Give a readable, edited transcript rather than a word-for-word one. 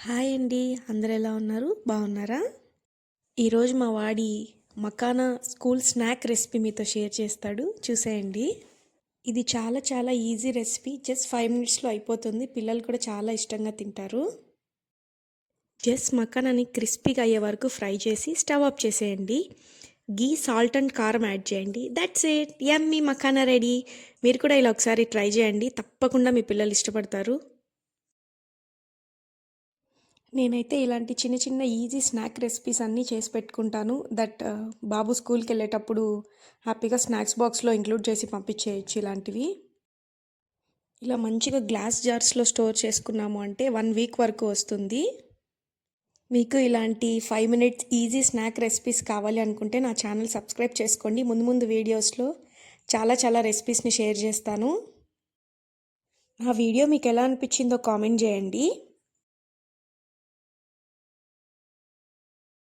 Hi అండి. అందరూ ఎలా ఉన్నారు? బాగున్నారా? ఈరోజు మా వాడి మకానా స్కూల్ స్నాక్ రెసిపీ మీతో షేర్ చేస్తాడు. చూసేయండి. ఇది చాలా చాలా ఈజీ రెసిపీ. జస్ట్ 5 మినిట్స్లో అయిపోతుంది. పిల్లలు కూడా చాలా ఇష్టంగా తింటారు. జస్ట్ మకానాని క్రిస్పీగా అయ్యే వరకు ఫ్రై చేసి స్టవ్ ఆఫ్ చేసేయండి. గీ, సాల్ట్ అండ్ కారం యాడ్ చేయండి. That's it. Yummy makhana ready. మీరు కూడా ఇలా ఒకసారి ట్రై చేయండి. తప్పకుండా మీ పిల్లలు ఇష్టపడతారు. నేనైతే ఇలాంటి చిన్న చిన్న ఈజీ స్నాక్ రెసిపీస్ అన్నీ చేసి పెట్టుకుంటాను. బాబు స్కూల్కి వెళ్ళేటప్పుడు హ్యాపీగా స్నాక్స్ బాక్స్లో ఇంక్లూడ్ చేసి పంపించేయచ్చు ఇలాంటివి. ఇలా మంచిగా గ్లాస్ జార్స్లో స్టోర్ చేసుకున్నాము అంటే 1 వీక్ వరకు వస్తుంది. మీకు ఇలాంటి 5 మినిట్స్ ఈజీ స్నాక్ రెసిపీస్ కావాలి అనుకుంటే నా ఛానల్ సబ్స్క్రైబ్ చేసుకోండి. ముందు ముందు వీడియోస్లో చాలా చాలా రెసిపీస్ని షేర్ చేస్తాను. ఆ వీడియో మీకు ఎలా అనిపించిందో కామెంట్ చేయండి.